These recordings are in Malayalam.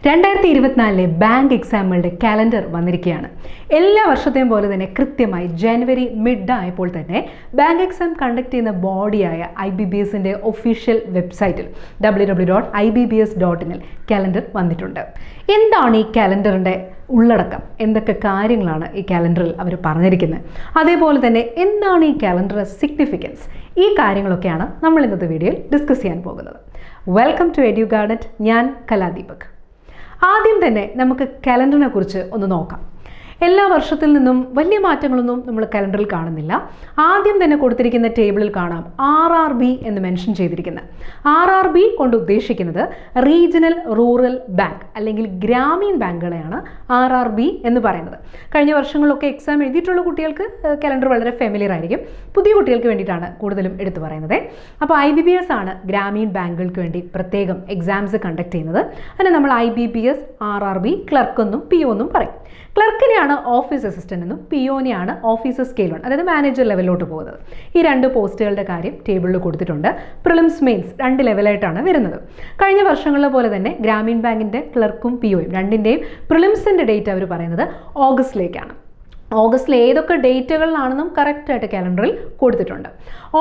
2024 ബാങ്ക് എക്സാമുകളുടെ കാലണ്ടർ വന്നിരിക്കുകയാണ്. എല്ലാ വർഷത്തെയും പോലെ തന്നെ കൃത്യമായി ജനുവരി മിഡ് ആയപ്പോൾ തന്നെ ബാങ്ക് എക്സാം കണ്ടക്ട് ചെയ്യുന്ന ബോഡിയായ IBBSന്റെ ഒഫീഷ്യൽ വെബ്സൈറ്റിൽ www.ibbs.in കാലണ്ടർ വന്നിട്ടുണ്ട്. എന്താണ് ഈ കാലണ്ടറിൻ്റെ ഉള്ളടക്കം, എന്തൊക്കെ കാര്യങ്ങളാണ് ഈ കാലണ്ടറിൽ അവർ പറഞ്ഞിരിക്കുന്നത്, അതേപോലെ തന്നെ എന്താണ് ഈ കാലണ്ടറിൻ്റെ സിഗ്നിഫിക്കൻസ്, ഈ കാര്യങ്ങളൊക്കെയാണ് നമ്മൾ ഇന്നത്തെ വീഡിയോയിൽ ഡിസ്കസ് ചെയ്യാൻ പോകുന്നത്. Welcome to Edu Garden. ഞാൻ കലാദീപക്. ആദ്യം തന്നെ നമുക്ക് കലണ്ടറിനെ കുറിച്ച് ഒന്ന് നോക്കാം. എല്ലാ വർഷത്തിൽ നിന്നും വലിയ മാറ്റങ്ങളൊന്നും നമ്മൾ കലണ്ടറിൽ കാണുന്നില്ല. ആദ്യം തന്നെ കൊടുത്തിരിക്കുന്ന ടേബിളിൽ കാണാം RRB എന്ന് മെൻഷൻ ചെയ്തിരിക്കുന്നത്. RRB കൊണ്ട് ഉദ്ദേശിക്കുന്നത് റീജിയണൽ റൂറൽ ബാങ്ക് അല്ലെങ്കിൽ ഗ്രാമീൺ ബാങ്കുകളെയാണ് RRB എന്ന് പറയുന്നത്. കഴിഞ്ഞ വർഷങ്ങളിലൊക്കെ എക്സാം എഴുതിയിട്ടുള്ള കുട്ടികൾക്ക് കലണ്ടർ വളരെ ഫെമിലിയർ ആയിരിക്കും. പുതിയ കുട്ടികൾക്ക് വേണ്ടിയിട്ടാണ് കൂടുതലും എടുത്തു പറയുന്നത്. അപ്പോൾ IBBS ആണ് ഗ്രാമീൺ ബാങ്കുകൾക്ക് വേണ്ടി പ്രത്യേകം എക്സാംസ് കണ്ടക്ട് ചെയ്യുന്നത്. അതിന് നമ്മൾ IBBS RRB ക്ലർക്ക് എന്നും PO എന്നും പറയും. ക്ലർക്കിനെയാണ് ഓഫീസ് അസിസ്റ്റൻ്റ് എന്നും POനെയാണ് ഓഫീസർ സ്കെയിൽ 1, അതായത് മാനേജർ ലെവലിലോട്ട് പോകുന്നത്. ഈ രണ്ട് പോസ്റ്റുകളുടെ കാര്യം ടേബിളിൽ കൊടുത്തിട്ടുണ്ട്. പ്രിലിംസ് മെയിൻസ് 2 ലെവലായിട്ടാണ് വരുന്നത്. കഴിഞ്ഞ വർഷങ്ങളിലെ പോലെ തന്നെ ഗ്രാമീൺ ബാങ്കിൻ്റെ ക്ലർക്കും POയും രണ്ടിൻ്റെയും പ്രിലിംസിൻ്റെ ഡേറ്റ് അവർ പറയുന്നത് ഓഗസ്റ്റിലേക്കാണ്. ഓഗസ്റ്റിൽ ഏതൊക്കെ ഡേറ്റുകളിലാണെന്നും കറക്റ്റായിട്ട് കാലണ്ടറിൽ കൊടുത്തിട്ടുണ്ട്.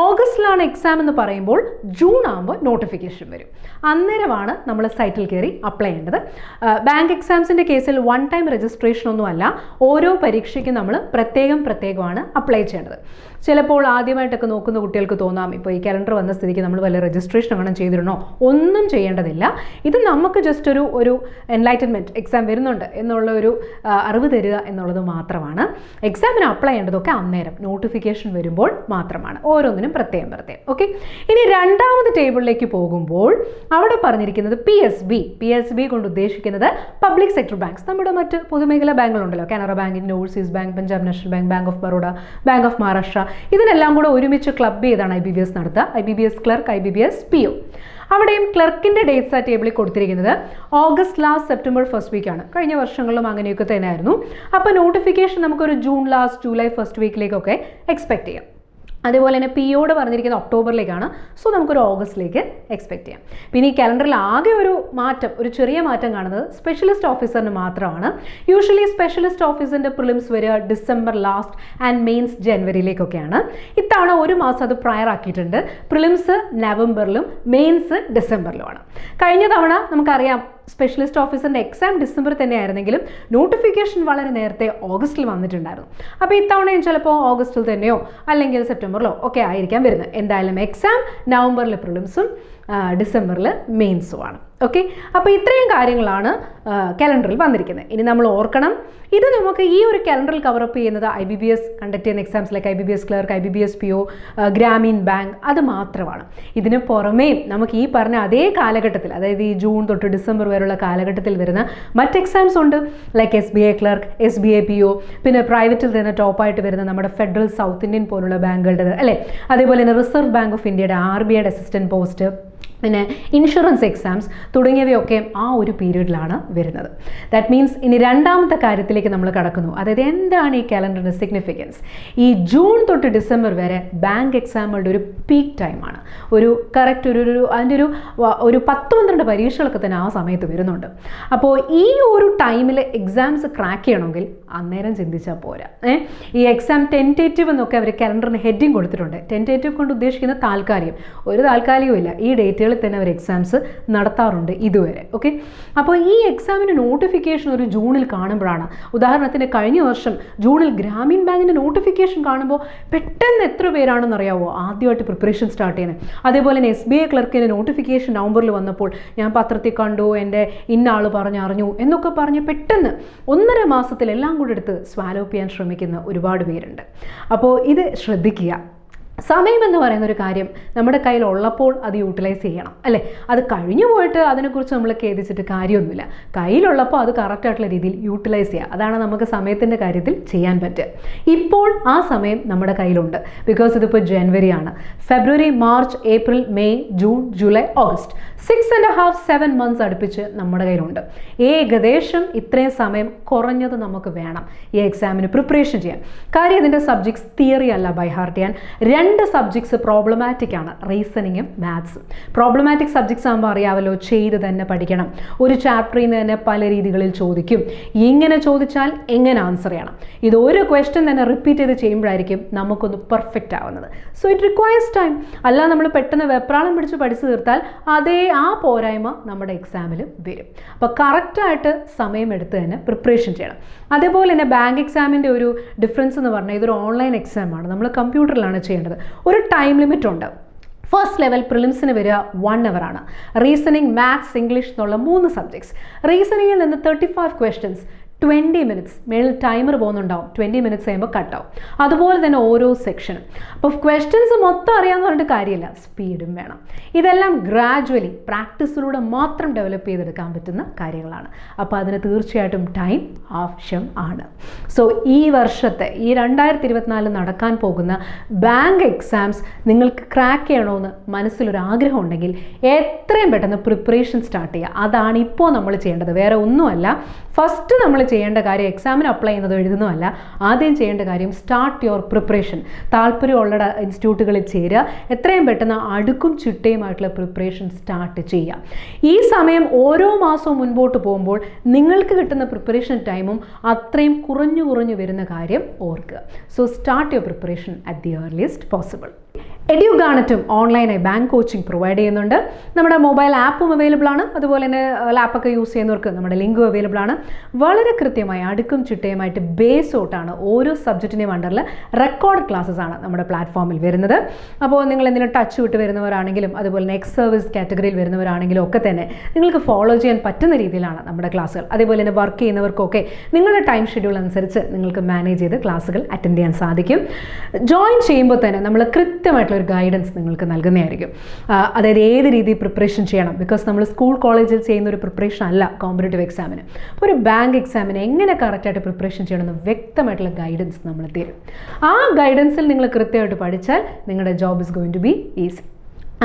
ഓഗസ്റ്റിലാണ് എക്സാം എന്ന് പറയുമ്പോൾ ജൂൺ ആകുമ്പോൾ നോട്ടിഫിക്കേഷൻ വരും. അന്നേരമാണ് നമ്മൾ സൈറ്റിൽ കയറി അപ്ലൈ ചെയ്യേണ്ടത്. ബാങ്ക് എക്സാംസിൻ്റെ കേസിൽ 1 ടൈം രജിസ്ട്രേഷൻ ഒന്നുമല്ല, ഓരോ പരീക്ഷയ്ക്കും നമ്മൾ പ്രത്യേകമാണ് അപ്ലൈ ചെയ്യേണ്ടത്. ചിലപ്പോൾ ആദ്യമായിട്ടൊക്കെ നോക്കുന്ന കുട്ടികൾക്ക് തോന്നാം, ഇപ്പോൾ ഈ കാലണ്ടർ വന്ന സ്ഥിതിക്ക് നമ്മൾ വല്ല രജിസ്ട്രേഷൻ അങ്ങനെ ചെയ്തിടണോ? ഒന്നും ചെയ്യേണ്ടതില്ല. ഇത് നമുക്ക് ജസ്റ്റ് ഒരു എൻലൈറ്റൻമെൻറ്റ്, എക്സാം വരുന്നുണ്ട് എന്നുള്ള ഒരു അറിവ് തരിക എന്നുള്ളത് മാത്രമാണ്. എക്സാമിന് അപ്ലൈ ചെയ്യേണ്ടതൊക്കെ അന്നേരം നോട്ടിഫിക്കേഷൻ വരുമ്പോൾ മാത്രമാണ്. ഓരോന്നിനും പ്രത്യേകം. ഓക്കെ, ഇനി രണ്ടാമത് ടേബിളിലേക്ക് പോകുമ്പോൾ അവിടെ പറഞ്ഞിരിക്കുന്നത് PSB കൊണ്ട് ഉദ്ദേശിക്കുന്നത് പബ്ലിക് സെക്ടർ ബാങ്ക്സ്. നമ്മുടെ മറ്റ് പൊതുമേഖലാ ബാങ്കുകളുണ്ടല്ലോ, Canara bank, Indian overseas bank, Punjab national bank, bank of Baroda, bank of Maharashtra, ഇതിനെല്ലാം കൂടെ ഒരുമിച്ച് ക്ലബ് ചെയ്താണ് IBBS നടത്തുക. IBBS clerk, IBBS PO. അവിടെയും ക്ലർക്കിൻ്റെ ഡേറ്റ്സ് ആ ടേബിളിൽ കൊടുത്തിരിക്കുന്നത് ഓഗസ്റ്റ് ലാസ്റ്റ് സെപ്റ്റംബർ ഫസ്റ്റ് വീക്കാണ്. കഴിഞ്ഞ വർഷങ്ങളിലും അങ്ങനെയൊക്കെ തന്നെയായിരുന്നു. അപ്പോൾ നോട്ടിഫിക്കേഷൻ നമുക്കൊരു ജൂൺ ലാസ്റ്റ് ജൂലൈ ഫസ്റ്റ് വീക്കിലേക്കൊക്കെ എക്സ്പെക്ട് ചെയ്യാം. അതേപോലെ തന്നെ POയോട് പറഞ്ഞിരിക്കുന്നത് ഒക്ടോബറിലേക്കാണ്. സോ നമുക്കൊരു ഓഗസ്റ്റിലേക്ക് എക്സ്പെക്ട് ചെയ്യാം. പിന്നെ ഈ കാലണ്ടറിൽ ആകെ ഒരു ചെറിയ മാറ്റം കാണുന്നത് സ്പെഷ്യലിസ്റ്റ് ഓഫീസറിന് മാത്രമാണ്. യൂഷ്വലി സ്പെഷ്യലിസ്റ്റ് ഓഫീസറിൻ്റെ പ്രിലിംസ് വരിക ഡിസംബർ ലാസ്റ്റ് ആൻഡ് മെയിൻസ് ജനുവരിയിലേക്കൊക്കെയാണ്. ഇത്തവണ ഒരു മാസം അത് പ്രയർ ആക്കിയിട്ടുണ്ട്. പ്രിലിംസ് നവംബറിലും മെയിൻസ് ഡിസംബറിലുമാണ്. കഴിഞ്ഞ തവണ നമുക്കറിയാം സ്പെഷ്യലിസ്റ്റ് ഓഫീസറിൻ്റെ എക്സാം ഡിസംബറിൽ തന്നെ ആയിരുന്നെങ്കിലും നോട്ടിഫിക്കേഷൻ വളരെ നേരത്തെ ഓഗസ്റ്റിൽ വന്നിട്ടുണ്ടായിരുന്നു. അപ്പോൾ ഇത്തവണയും ചിലപ്പോൾ ഓഗസ്റ്റിൽ തന്നെയോ അല്ലെങ്കിൽ സെപ്റ്റംബറിലോ ഒക്കെ ആയിരിക്കാം വരുന്നത്. എന്തായാലും എക്സാം നവംബറിൽ പ്രിലിംസും ഡിസംബറിൽ മെയിൻസുമാണ്. ഓക്കെ, അപ്പോൾ ഇത്രയും കാര്യങ്ങളാണ് കാലണ്ടറിൽ വന്നിരിക്കുന്നത്. ഇനി നമ്മൾ ഓർക്കണം, ഇത് നമുക്ക് ഈ ഒരു കാലണ്ടറിൽ കവറപ്പ് ചെയ്യുന്നത് IBBS കണ്ടക്ട് ചെയ്യുന്ന എക്സാംസിലേക്ക് IBBS clerk, IBBS PO, Gramin bank, അത് മാത്രമാണ്. ഇതിന് പുറമേ നമുക്ക് ഈ പറഞ്ഞ അതേ കാലഘട്ടത്തിൽ, അതായത് ഈ ജൂൺ തൊട്ട് ഡിസംബർ വരെയുള്ള കാലഘട്ടത്തിൽ വരുന്ന മറ്റ് എക്സാംസ് ഉണ്ട്. Like SBI clerk, SBI PO, പിന്നെ പ്രൈവറ്റിൽ തന്നെ ടോപ്പായിട്ട് വരുന്ന നമ്മുടെ ഫെഡറൽ സൗത്ത് ഇന്ത്യൻ പോലുള്ള ബാങ്കുകളുടെ അല്ലേ, അതേപോലെ തന്നെ റിസർവ് ബാങ്ക് ഓഫ് ഇന്ത്യയുടെ RBIയുടെ അസിസ്റ്റൻറ്റ് പോസ്റ്റ്, പിന്നെ ഇൻഷുറൻസ് എക്സാംസ് തുടങ്ങിയവയൊക്കെ ആ ഒരു പീരീഡിലാണ് വരുന്നത്. ദാറ്റ് മീൻസ് ഇനി രണ്ടാമത്തെ കാര്യത്തിലേക്ക് നമ്മൾ കടക്കുന്നു. അതായത് എന്താണ് ഈ കാലണ്ടറിൻ്റെ സിഗ്നിഫിക്കൻസ്? ഈ ജൂൺ തൊട്ട് ഡിസംബർ വരെ ബാങ്ക് എക്സാമുകളുടെ ഒരു പീക്ക് ടൈമാണ്. ഒരു കറക്റ്റ് അതിൻ്റെ ഒരു 10-12 പരീക്ഷകളൊക്കെ തന്നെ ആ സമയത്ത് വരുന്നുണ്ട്. അപ്പോൾ ഈ ഒരു ടൈമിൽ എക്സാംസ് ക്രാക്ക് ചെയ്യണമെങ്കിൽ അന്നേരം ചിന്തിച്ചാൽ പോരാ. ഈ എക്സാം ടെൻറ്റേറ്റീവ് എന്നൊക്കെ അവർ കാലണ്ടറിന് ഹെഡിങ് കൊടുത്തിട്ടുണ്ട്. ടെൻറ്റേറ്റീവ് കൊണ്ട് ഉദ്ദേശിക്കുന്ന താൽക്കാലികം, ഒരു താൽക്കാലികവും ഇല്ല. ഈ ഡേറ്റുകളിൽ തന്നെ അവർ എക്സാംസ് നടത്താറുണ്ട് ഇതുവരെ. ഓക്കെ, അപ്പോൾ ഈ എക്സാമിന് നോട്ടിഫിക്കേഷൻ ഒരു ജൂണിൽ കാണുമ്പോഴാണ്, ഉദാഹരണത്തിന് കഴിഞ്ഞ വർഷം ജൂണിൽ ഗ്രാമീൺ ബാങ്കിൻ്റെ നോട്ടിഫിക്കേഷൻ കാണുമ്പോൾ പെട്ടെന്ന് എത്ര പേരാണെന്ന് അറിയാവോ ആദ്യമായിട്ട് പ്രിപ്പറേഷൻ സ്റ്റാർട്ട് ചെയ്യുന്നത്. അതേപോലെ തന്നെ SBI ക്ലർക്കിൻ്റെ നോട്ടിഫിക്കേഷൻ നവംബറിൽ വന്നപ്പോൾ ഞാൻ പത്രത്തിൽ കണ്ടു, എൻ്റെ ഇന്ന ആൾ പറഞ്ഞറിഞ്ഞു എന്നൊക്കെ പറഞ്ഞ് പെട്ടെന്ന് 1.5 മാസത്തിൽ എല്ലാം കൂടെ എടുത്ത് സ്വാലോ ചെയ്യാൻ ശ്രമിക്കുന്ന ഒരുപാട് പേരുണ്ട്. അപ്പോൾ ഇത് ശ്രദ്ധിക്കുക. സമയം എന്ന് പറയുന്ന ഒരു കാര്യം നമ്മുടെ കയ്യിലുള്ളപ്പോൾ അത് യൂട്ടിലൈസ് ചെയ്യണം, അല്ലേ? അത് കഴിഞ്ഞു പോയിട്ട് അതിനെക്കുറിച്ച് നമ്മൾ ഖേദിച്ചിട്ട് കാര്യമൊന്നുമില്ല. കയ്യിലുള്ളപ്പോൾ അത് കറക്റ്റായിട്ടുള്ള രീതിയിൽ യൂട്ടിലൈസ് ചെയ്യുക. അതാണ് നമുക്ക് സമയത്തിൻ്റെ കാര്യത്തിൽ ചെയ്യാൻ പറ്റുക. ഇപ്പോൾ ആ സമയം നമ്മുടെ കയ്യിലുണ്ട്. ബിക്കോസ് ഇതിപ്പോൾ ജനുവരിയാണ്. February, March, April, May, June, July, August 6.5-7 months അടുപ്പിച്ച് നമ്മുടെ കയ്യിലുണ്ട്. ഏകദേശം ഇത്രയും സമയം കുറഞ്ഞത് നമുക്ക് വേണം ഈ എക്സാമിന് പ്രിപ്പറേഷൻ ചെയ്യാൻ. കാര്യം ഇതിൻ്റെ സബ്ജക്ട്സ് തിയറി അല്ല ബൈ ഹാർട്ട് ചെയ്യാൻ. 2 സബ്ജക്ട്സ് പ്രോബ്ലമാറ്റിക് ആണ്, റീസണിങ്ങും മാത്സും. പ്രോബ്ലമാറ്റിക് സബ്ജക്ട്സ് ആകുമ്പോൾ അറിയാമല്ലോ, ചെയ്ത് തന്നെ പഠിക്കണം. ഒരു ചാപ്റ്ററിൽ നിന്ന് തന്നെ പല രീതികളിൽ ചോദിക്കും. ഇങ്ങനെ ചോദിച്ചാൽ എങ്ങനെ ആൻസർ ചെയ്യണം, ഇത് ഒരു ക്വസ്റ്റ്യൻ തന്നെ റിപ്പീറ്റ് ചെയ്ത് ചെയ്യുമ്പോഴായിരിക്കും നമുക്കൊന്ന് പെർഫെക്റ്റ് ആവുന്നത്. So it requires time. അല്ല നമ്മൾ പെട്ടെന്ന് വെപ്രാളം പിടിച്ച് പഠിച്ചു തീർത്താൽ അതേ ആ പോരായ്മ നമ്മുടെ എക്സാമിലും വരും. അപ്പോൾ കറക്റ്റായിട്ട് സമയമെടുത്ത് തന്നെ പ്രിപ്പറേഷൻ ചെയ്യണം. അതേപോലെ തന്നെ ബാങ്ക് എക്സാമിൻ്റെ ഒരു ഡിഫറൻസ് എന്ന് പറഞ്ഞാൽ ഇതൊരു ഓൺലൈൻ എക്സാമാണ്, നമ്മൾ കമ്പ്യൂട്ടറിലാണ് ചെയ്യേണ്ടത്. ഒരു ടൈം ലിമിറ്റ് ഉണ്ട്. ഫസ്റ്റ് ലെവൽ പ്രിലിംസിന് വരിക 1 hour ആണ്. റീസണിങ്, മാത്സ്, ഇംഗ്ലീഷ് എന്നുള്ള 3 സബ്ജക്ട്സ്. റീസണിങ്ങിൽ നിന്ന് 35 ക്വസ്റ്റ്യൻസ്, 20 minutes മേളിൽ ടൈമർ പോകുന്നുണ്ടാവും. 20 minutes കഴിയുമ്പോൾ കട്ടാവും. അതുപോലെ തന്നെ ഓരോ സെക്ഷനും. അപ്പോൾ ക്വസ്റ്റ്യൻസ് മൊത്തം അറിയാമെന്ന് പറഞ്ഞിട്ട് കാര്യമില്ല, സ്പീഡും വേണം. ഇതെല്ലാം ഗ്രാജുവലി പ്രാക്ടീസിലൂടെ മാത്രം ഡെവലപ്പ് ചെയ്തെടുക്കാൻ പറ്റുന്ന കാര്യങ്ങളാണ്. അപ്പോൾ അതിന് തീർച്ചയായിട്ടും ടൈം ആവശ്യം ആണ്. സോ ഈ വർഷത്തെ ഈ 2024 നടക്കാൻ പോകുന്ന ബാങ്ക് എക്സാംസ് നിങ്ങൾക്ക് ക്രാക്ക് ചെയ്യണമെന്ന് മനസ്സിലൊരു ആഗ്രഹം ഉണ്ടെങ്കിൽ എത്രയും പെട്ടെന്ന് പ്രിപ്പറേഷൻ സ്റ്റാർട്ട് ചെയ്യുക. അതാണ് ഇപ്പോൾ നമ്മൾ ചെയ്യേണ്ടത്. വേറെ ഒന്നുമല്ല. ഫസ്റ്റ് നമ്മൾ ചെയ്യേണ്ട കാര്യം എക്സാമിന് അപ്ലൈ ചെയ്യുന്നതോ എഴുതുന്നതല്ല. ആദ്യം ചെയ്യേണ്ട കാര്യം സ്റ്റാർട്ട് യുവർ പ്രിപ്പറേഷൻ. താല്പര്യമുള്ള ഇൻസ്റ്റിറ്റ്യൂട്ടുകളിൽ ചേരുക. എത്രയും പെട്ടെന്ന് അടുക്കും ചിട്ടയുമായിട്ടുള്ള പ്രിപ്പറേഷൻ സ്റ്റാർട്ട് ചെയ്യുക. ഈ സമയം ഓരോ മാസവും മുൻപോട്ട് പോകുമ്പോൾ നിങ്ങൾക്ക് കിട്ടുന്ന പ്രിപ്പറേഷൻ ടൈമും അത്രയും കുറഞ്ഞു വരുന്ന കാര്യം ഓർക്കുക. So start your preparation at the earliest possible. എഡ്യൂഗാണറ്റും ഓൺലൈനായി ബാങ്ക് കോച്ചിങ് പ്രൊവൈഡ് ചെയ്യുന്നുണ്ട്. നമ്മുടെ മൊബൈൽ ആപ്പും അവൈലബിൾ ആണ്. അതുപോലെ തന്നെ ലാപ്പൊക്കെ യൂസ് ചെയ്യുന്നവർക്ക് നമ്മുടെ ലിങ്കും അവൈലബിൾ ആണ്. വളരെ കൃത്യമായി അടുക്കും ചിട്ടയുമായിട്ട് ബേസ് ഔട്ടാണ് ഓരോ സബ്ജക്റ്റിൻ്റെയും അണ്ടറിൽ റെക്കോർഡ് ക്ലാസ്സസ് ആണ് നമ്മുടെ പ്ലാറ്റ്ഫോമിൽ വരുന്നത്. അപ്പോൾ നിങ്ങൾ എന്തെങ്കിലും ടച്ച് വിട്ട് വരുന്നവരാണെങ്കിലും അതുപോലെ തന്നെ എക്സ് സർവീസ് കാറ്റഗറിയിൽ വരുന്നവരാണെങ്കിലും ഒക്കെ തന്നെ നിങ്ങൾക്ക് ഫോളോ ചെയ്യാൻ പറ്റുന്ന രീതിയിലാണ് നമ്മുടെ ക്ലാസ്സുകൾ. അതേപോലെ തന്നെ വർക്ക് ചെയ്യുന്നവർക്കൊക്കെ നിങ്ങളുടെ ടൈം ഷെഡ്യൂൾ അനുസരിച്ച് നിങ്ങൾക്ക് മാനേജ് ചെയ്ത് ക്ലാസ്സുകൾ അറ്റൻഡ് ചെയ്യാൻ സാധിക്കും. ജോയിൻ ചെയ്യുമ്പോൾ തന്നെ നമ്മൾ കൃത്യമായിട്ടുള്ള ഒരു ഗൈഡൻസ് നിങ്ങൾക്ക് നൽകുന്നതായിരിക്കും. അതായത് ഏത് രീതിയിൽ പ്രിപ്പറേഷൻ ചെയ്യണം. ബിക്കോസ് നമ്മൾ സ്കൂൾ കോളേജിൽ ചെയ്യുന്ന ഒരു പ്രിപ്പറേഷൻ അല്ല കോമ്പറ്റേറ്റീവ് എക്സാമിന്. അപ്പോൾ ഒരു ബാങ്ക് എക്സാമിന് എങ്ങനെ കറക്റ്റായിട്ട് പ്രിപ്പറേഷൻ ചെയ്യണമെന്ന് വ്യക്തമായിട്ടുള്ള ഗൈഡൻസ് നമ്മൾ തരും. ആ ഗൈഡൻസിൽ നിങ്ങൾ കൃത്യമായിട്ട് പഠിച്ചാൽ നിങ്ങളുടെ job is going to be easy.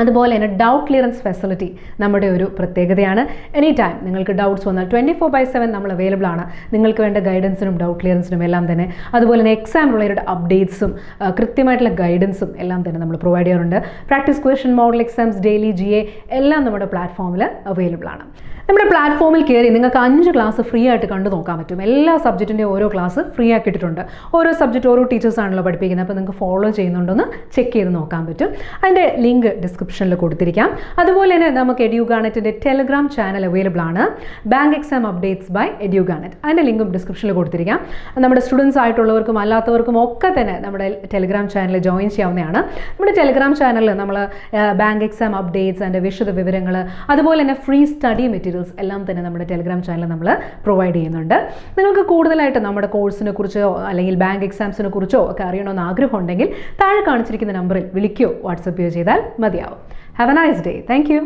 അതുപോലെ തന്നെ ഡൗട്ട് ക്ലിയറൻസ് ഫെസിലിറ്റി നമ്മുടെ ഒരു പ്രത്യേകതയാണ്. എനി ടൈം നിങ്ങൾക്ക് ഡൗട്ട്സ് വന്നാൽ 24/7 നമ്മൾ അവൈലബിൾ ആണ്. നിങ്ങൾക്ക് വേണ്ട ഗൈഡൻസിനും ഡൗട്ട് ക്ലിയറൻസിനും എല്ലാം തന്നെ. അതുപോലെ തന്നെ എക്സാം റിലേറ്റഡ് അപ്ഡേറ്റ്സും കൃത്യമായിട്ടുള്ള ഗൈഡൻസും എല്ലാം തന്നെ നമ്മൾ പ്രൊവൈഡ് ചെയ്യാറുണ്ട്. Practice question, model exams, daily GA എല്ലാം നമ്മുടെ പ്ലാറ്റ്ഫോമിൽ അവൈലബിൾ ആണ്. നമ്മുടെ പ്ലാറ്റ്ഫോമിൽ കയറി നിങ്ങൾക്ക് 5 ക്ലാസ് ഫ്രീ ആയിട്ട് കണ്ടു നോക്കാൻ പറ്റും. എല്ലാ സബ്ജക്റ്റിൻ്റെ ഓരോ ക്ലാസ് ഫ്രീ ആക്കിയിട്ടുണ്ട്. ഓരോ സബ്ജക്റ്റ് ഓരോ ടീച്ചേഴ്സാണല്ലോ പഠിപ്പിക്കുന്നത്. അപ്പോൾ നിങ്ങൾക്ക് ഫോളോ ചെയ്യുന്നുണ്ടോയെന്ന് ചെക്ക് ചെയ്ത് നോക്കാൻ പറ്റും. അതിൻ്റെ ലിങ്ക് ഡിസ്ക്രിപ്ഷനിൽ കൊടുത്തിരിക്കാം. അതുപോലെ തന്നെ നമുക്ക് എഡ്യൂഗാണറ്റിൻ്റെ ടെലിഗ്രാം ചാനൽ അവൈലബിൾ ആണ്. ബാങ്ക് എക്സാം അപ്ഡേറ്റ്സ് ബൈ എഡ്യൂഗാണറ്റ്. അതിൻ്റെ ലിങ്കും ഡിസ്ക്രിപ്ഷനിൽ കൊടുത്തിരിക്കാം. നമ്മുടെ സ്റ്റുഡൻസ് ആയിട്ടുള്ളവർക്കും അല്ലാത്തവർക്കും ഒക്കെ തന്നെ നമ്മുടെ ടെലിഗ്രാം ചാനൽ ജോയിൻ ചെയ്യാവുന്നതാണ്. നമ്മുടെ ടെലിഗ്രാം ചാനലിൽ നമ്മൾ ബാങ്ക് എക്സാം അപ്ഡേറ്റ്സ്, അതിൻ്റെ വിശദ വിവരങ്ങൾ, അതുപോലെ തന്നെ ഫ്രീ സ്റ്റഡി മെറ്റീരിയൽസ് എല്ലാം തന്നെ നമ്മുടെ ടെലിഗ്രാം ചാനൽ നമ്മൾ പ്രൊവൈഡ് ചെയ്യുന്നുണ്ട്. നിങ്ങൾക്ക് കൂടുതലായിട്ട് നമ്മുടെ കോഴ്സിനെ കുറിച്ചോ അല്ലെങ്കിൽ ബാങ്ക് എക്സാംസിനെ കുറിച്ചോ ഒക്കെ അറിയണമെന്ന് ആഗ്രഹം ഉണ്ടെങ്കിൽ താഴെ കാണിച്ചിരിക്കുന്ന നമ്പറിൽ വിളിക്കുകയോ വാട്സപ്പ് ചെയ്താൽ മതിയാവും. Have A nice day. Thank you.